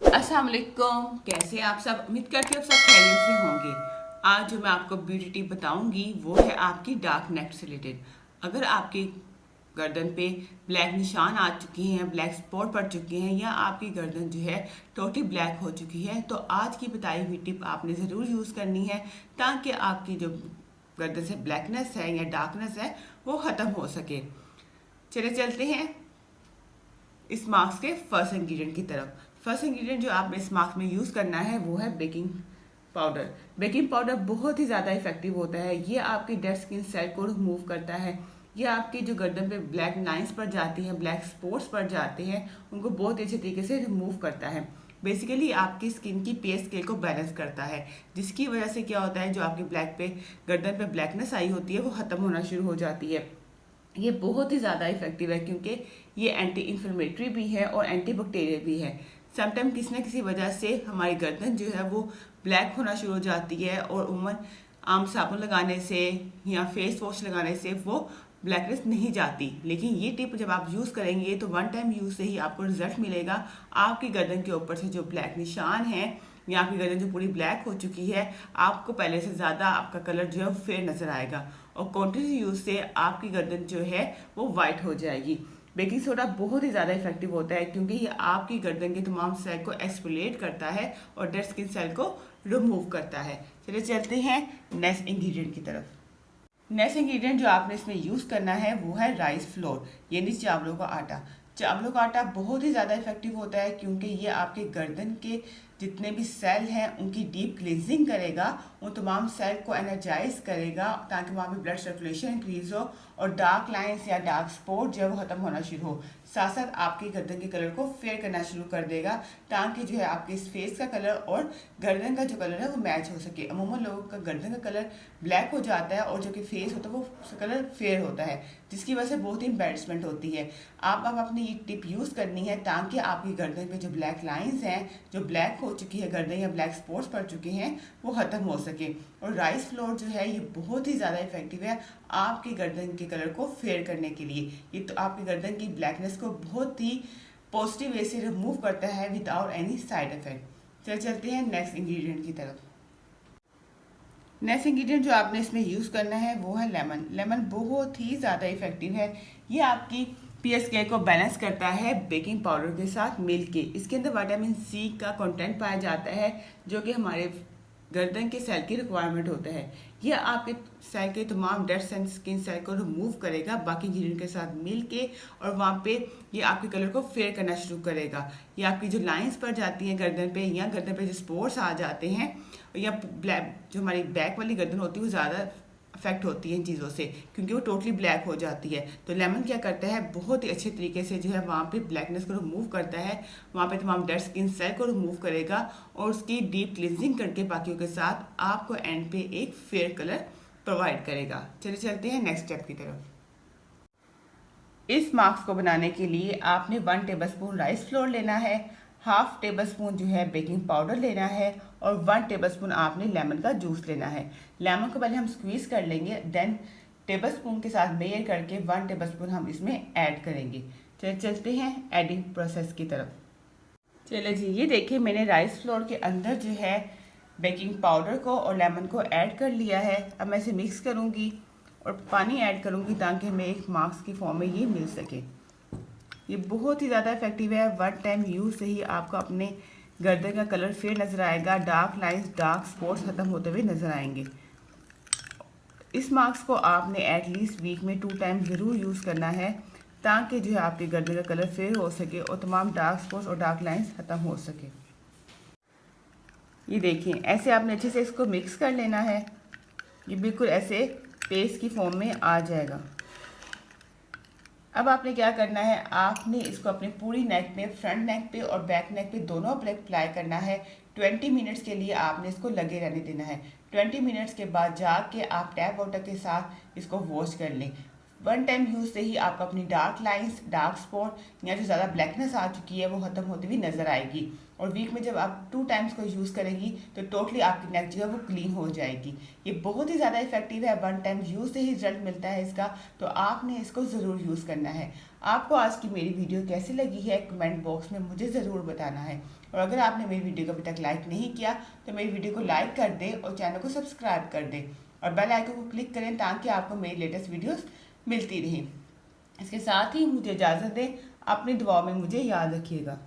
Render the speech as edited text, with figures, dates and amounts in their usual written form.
अस्सलाम वालेकुम। कैसे हैं आप सब? उम्मीद करती हूँ आप सब खैरियत से होंगे। आज जो मैं आपको ब्यूटी टिप बताऊंगी वो है आपकी डार्क नेक से रिलेटेड। अगर आपकी गर्दन पे ब्लैक निशान आ चुके हैं, ब्लैक स्पॉट पड़ चुके हैं या आपकी गर्दन जो है टोटली ब्लैक हो चुकी है, तो आज की बताई हुई टिप आपने ज़रूर यूज़ करनी है ताकि आपकी जो गर्दन से ब्लैकनेस है या डार्कनेस है वो ख़त्म हो सके। चले चलते हैं इस मास्क के फर्स्ट इंग्रेडिएंट की तरफ। फर्स्ट इंग्रेडिएंट जो आपने इस मास्क में यूज़ करना है वो है बेकिंग पाउडर। बेकिंग पाउडर बहुत ही ज़्यादा इफेक्टिव होता है। ये आपकी डेड स्किन सेल को रिमूव करता है। ये आपकी जो गर्दन पे ब्लैक लाइंस पड़ जाती हैं, ब्लैक स्पॉट्स पड़ जाते हैं, उनको बहुत अच्छे तरीके से रिमूव करता है। बेसिकली आपकी स्किन की पीएच स्केल को बैलेंस करता है, जिसकी वजह से क्या होता है, जो आपकी ब्लैक पे गर्दन पे ब्लैकनेस आई होती है वो ख़त्म होना शुरू हो जाती है। ये बहुत ही ज़्यादा इफेक्टिव है क्योंकि ये एंटी इन्फ्लेमेटरी भी है और एंटी बैक्टीरियल भी है। समटाइम किसी न किसी वजह से हमारी गर्दन जो है वो ब्लैक होना शुरू हो जाती है और उम्र आम साबुन लगाने से या फेस वॉश लगाने से वो ब्लैकनेस नहीं जाती। लेकिन ये टिप जब आप यूज़ करेंगे तो वन टाइम यूज़ से ही आपको रिजल्ट मिलेगा। आपकी गर्दन के ऊपर से जो ब्लैक निशान है या आपकी गर्दन जो पूरी ब्लैक हो चुकी है, आपको पहले से ज़्यादा आपका कलर जो है फेयर नज़र आएगा और कंटिन्यू यूज़ से आपकी गर्दन जो है वो वाइट हो जाएगी। बेकिंग सोडा बहुत ही ज़्यादा इफेक्टिव होता है क्योंकि ये आपकी गर्दन के तमाम सेल को एक्सफोलिएट करता है और डेड स्किन सेल को रिमूव करता है। चलिए चलते हैं नेक्स्ट इंग्रेडिएंट की तरफ। नेक्स्ट इंग्रेडिएंट जो आपने इसमें यूज़ करना है वो है राइस फ्लोर, यानी चावलों का आटा। चावलों का आटा बहुत ही ज़्यादा इफेक्टिव होता है क्योंकि ये आपके गर्दन के जितने भी सेल हैं उनकी डीप क्लींजिंग करेगा, उन तमाम सेल को एनर्जाइज करेगा ताकि वहाँ पे ब्लड सर्कुलेशन इंक्रीज हो और डार्क लाइंस या डार्क स्पॉट जो है वो ख़त्म होना शुरू हो। साथ साथ आपकी गर्दन के कलर को फेयर करना शुरू कर देगा ताकि जो है आपके इस फेस का कलर और गर्दन का जो कलर है वो मैच हो सके। अमूमन लोगों का गर्दन का कलर ब्लैक हो जाता है और जो कि फेस होता है वो कलर फेयर होता है, जिसकी वजह से बहुत ही एम्बैरेसमेंट होती है। आप अब अपनी ये टिप यूज़ करनी है ताकि आपकी गर्दन पे जो ब्लैक लाइंस हैं, जो ब्लैक हो चुकी है गर्दन या ब्लैक स्पॉट्स पड़ चुके हैं, वो ख़त्म हो सके। और राइस फ्लोर जो है ये बहुत ही ज़्यादा इफेक्टिव है आपकी गर्दन के कलर को फेयर करने के लिए। ये तो आपकी गर्दन की ब्लैकनेस को बहुत ही पॉजिटिव वे से रिमूव करता है विदाउट एनी साइड इफेक्ट। चलते हैं नेक्स्ट इंग्रेडिएंट की तरफ। नेक्स्ट इंग्रेडिएंट जो आपने इसमें यूज़ करना है वो है लेमन। लेमन बहुत ही ज़्यादा इफेक्टिव है। ये आपकी पीएच स्केल को बैलेंस करता है बेकिंग पाउडर के साथ मिल के। इसके अंदर विटामिन सी का कंटेंट पाया जाता है जो कि हमारे गर्दन के सेल की रिक्वायरमेंट होता है। यह आपके सेल के तमाम डेड स्किन सेल को रिमूव करेगा बाकी इंग्रेडिएंट के साथ मिल के, और वहाँ पे ये आपके कलर को फेयर करना शुरू करेगा। ये आपकी जो लाइंस पड़ जाती हैं गर्दन पे या गर्दन पे जो स्पोर्स आ जाते हैं या ब्लैक जो हमारी बैक वाली गर्दन होती है वो ज़्यादा अफेक्ट होती है इन चीज़ों से क्योंकि वो टोटली ब्लैक हो जाती है। तो लेमन क्या करता है, बहुत ही अच्छे तरीके से जो है वहाँ पे ब्लैकनेस को रिमूव करता है, वहाँ पे तमाम डेड स्किन सेल को रिमूव करेगा और उसकी डीप क्लींजिंग करके बाकियों के साथ आपको एंड पे एक फेयर कलर प्रोवाइड करेगा। चलिए चलते हैं नेक्स्ट स्टेप की तरफ। इस मास्क को बनाने के लिए आपने 1 टेबलस्पून राइस फ्लोर लेना है, हाफ टेबलस्पून जो है बेकिंग पाउडर लेना है और 1 टेबलस्पून आपने लेमन का जूस लेना है। लेमन को पहले हम स्क्वीज कर लेंगे, देन टेबलस्पून के साथ मेजर करके 1 टेबलस्पून हम इसमें ऐड करेंगे। चलते हैं एडिंग प्रोसेस की तरफ। चलिए जी, ये देखिए मैंने राइस फ्लोर के अंदर जो है बेकिंग पाउडर को और लेमन को ऐड कर लिया है। अब मैं इसे मिक्स करूँगी और पानी ऐड करूँगी ताकि हमें एक मास्क की फॉर्म में ये मिल सके। ये बहुत ही ज़्यादा इफेक्टिव है। 1 टाइम यूज़ से ही आपको अपने गर्दन का कलर फेयर नज़र आएगा, डार्क लाइंस डार्क स्पॉट्स ख़त्म होते हुए नज़र आएंगे। इस मास्क को आपने एटलीस्ट वीक में 2 टाइम ज़रूर यूज़ करना है ताकि जो है आपके गर्दन का कलर फेयर हो सके और तमाम डार्क स्पॉट्स और डार्क लाइंस ख़त्म हो सके। ये देखिए ऐसे आपने अच्छे से इसको मिक्स कर लेना है। ये बिल्कुल ऐसे पेस्ट की फॉर्म में आ जाएगा। अब आपने क्या करना है, आपने इसको अपनी पूरी नेक पे, फ्रंट नेक पे और बैक नेक पे दोनों पे अप्लाई करना है। 20 मिनट्स के लिए आपने इसको लगे रहने देना है। 20 मिनट्स के बाद जाके आप टैप वाटर के साथ इसको वॉश कर लें। 1 टाइम यूज़ से ही आपको अपनी डार्क लाइंस डार्क स्पॉट या जो ज़्यादा ब्लैकनेस आ चुकी है वो ख़त्म होती हुई नज़र आएगी। और वीक में जब आप 2 टाइम्स को यूज़ करेंगी तो टोटली आपकी नेक जो है वो क्लीन हो जाएगी। ये बहुत ही ज़्यादा इफेक्टिव है। 1 टाइम यूज़ से ही रिजल्ट मिलता है इसका, तो आपने इसको ज़रूर यूज़ करना है। आपको आज की मेरी वीडियो कैसी लगी है कमेंट बॉक्स में मुझे ज़रूर बताना है। और अगर आपने मेरी वीडियो को अभी तक लाइक नहीं किया तो मेरी वीडियो को लाइक कर दें और चैनल को सब्सक्राइब कर दें और बेल आइकन को क्लिक करें ताकि आपको मेरी लेटेस्ट वीडियोस मिलती रहें। इसके साथ ही मुझे इजाज़त दें, अपनी दुआओं में मुझे याद रखिएगा।